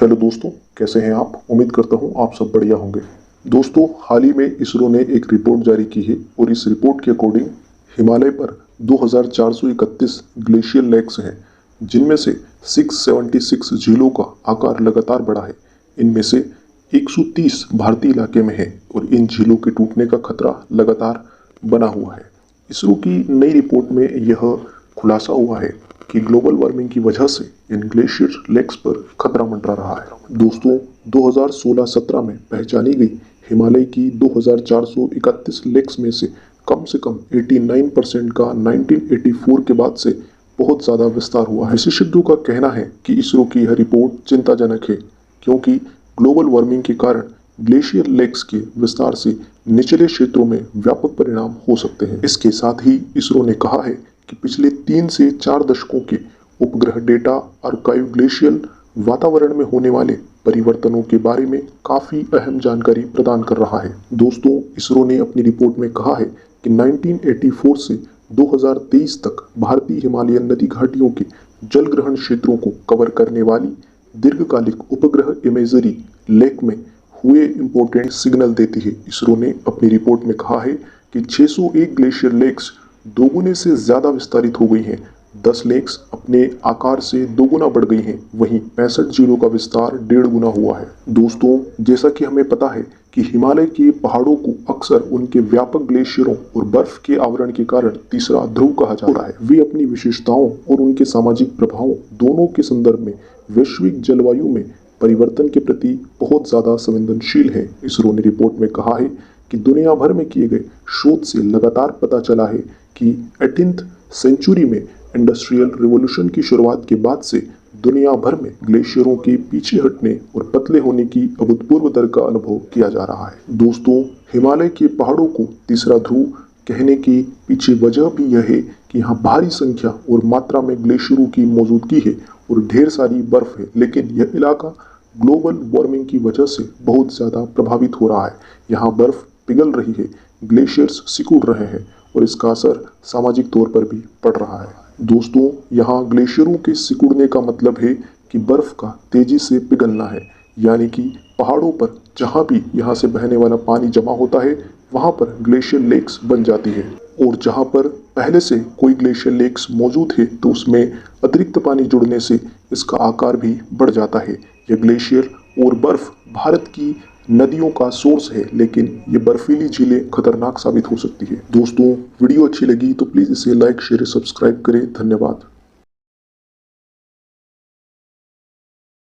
Hello दोस्तों, कैसे हैं आप। उम्मीद करता हूं आप सब बढ़िया होंगे। दोस्तों, हाल ही में इसरो ने एक रिपोर्ट जारी की है और इस रिपोर्ट के अकॉर्डिंग हिमालय पर 2431 ग्लेशियर लेक्स हैं, जिनमें से 676 झीलों का आकार लगातार बढ़ा है। इनमें से 130 भारतीय इलाके में है और इन झीलों के टूटने का खतरा लगातार बना हुआ है। इसरो की नई रिपोर्ट में यह खुलासा हुआ है कि ग्लोबल वार्मिंग की वजह से इन ग्लेशियर लेक्स पर खतरा मंडरा रहा है। दोस्तों, 2016-17 में पहचानी गई हिमालय की 2431 लेक्स में से कम 89% का 1984 के बाद से बहुत ज़्यादा विस्तार हुआ है। विशेषज्ञों का कहना है कि इसरो की यह रिपोर्ट चिंताजनक है, क्योंकि ग्लोबल वार्मिंग के कारण ग्लेशियर लेक्स के विस्तार से निचले क्षेत्रों में व्यापक परिणाम हो सकते हैं। इसके साथ ही इसरो ने कहा है कि पिछले 3 से 4 दशकों के उपग्रह डेटा आर्काइव ग्लेशियल वातावरण में होने वाले परिवर्तनों के बारे में काफ़ी अहम जानकारी प्रदान कर रहा है। दोस्तों, इसरो ने अपनी रिपोर्ट में कहा है कि 1984 से 2023 तक भारतीय हिमालयन नदी घाटियों के जल ग्रहण क्षेत्रों को कवर करने वाली दीर्घकालिक उपग्रह इमेजरी लेक में हुए इम्पोर्टेंट सिग्नल देती है। इसरो ने अपनी रिपोर्ट में कहा है कि 601 ग्लेशियर लेक्स दोगुने से ज़्यादा विस्तारित हो गई हैं। 10 लेक्स अपने आकार से दोगुना बढ़ गई हैं, वहीं 65 झीलों का विस्तार 1.5 गुना हुआ है। दोस्तों, जैसा कि हमें पता है कि हिमालय के पहाड़ों को अक्सर उनके व्यापक ग्लेशियरों और बर्फ के आवरण के कारण तीसरा ध्रुव कहा जाता है। वे अपनी विशेषताओं और उनके सामाजिक प्रभावों दोनों के संदर्भ में वैश्विक जलवायु में परिवर्तन के प्रति बहुत ज़्यादा संवेदनशील है। इसरो ने रिपोर्ट में कहा है कि दुनिया भर में किए गए शोध से लगातार पता चला है कि 18th सेंचुरी में इंडस्ट्रियल रिवॉल्यूशन की शुरुआत के बाद से दुनिया भर में ग्लेशियरों के पीछे हटने और पतले होने की अभूतपूर्व दर का अनुभव किया जा रहा है। दोस्तों, हिमालय के पहाड़ों को तीसरा ध्रुव कहने के पीछे वजह भी यह है कि यहाँ भारी संख्या और मात्रा में ग्लेशियरों की मौजूदगी है और ढेर सारी बर्फ है, लेकिन यह इलाका ग्लोबल वार्मिंग की वजह से बहुत ज़्यादा प्रभावित हो रहा है। यहाँ बर्फ पिघल रही है, ग्लेशियर्स सिकुड़ रहे हैं और इसका असर सामाजिक तौर पर भी पड़ रहा है। दोस्तों, यहाँ ग्लेशियरों के सिकुड़ने का मतलब है कि बर्फ का तेजी से पिघलना है, यानी कि पहाड़ों पर जहाँ भी यहाँ से बहने वाला पानी जमा होता है वहाँ पर ग्लेशियर लेक्स बन जाती है, और जहाँ पर पहले से कोई ग्लेशियर लेक्स मौजूद है तो उसमें अतिरिक्त पानी जुड़ने से इसका आकार भी बढ़ जाता है। यह ग्लेशियर और बर्फ भारत की नदियों का सोर्स है, लेकिन ये बर्फीली झीलें खतरनाक साबित हो सकती है। दोस्तों, वीडियो अच्छी लगी तो प्लीज़ इसे लाइक, शेयर, सब्सक्राइब करें। धन्यवाद।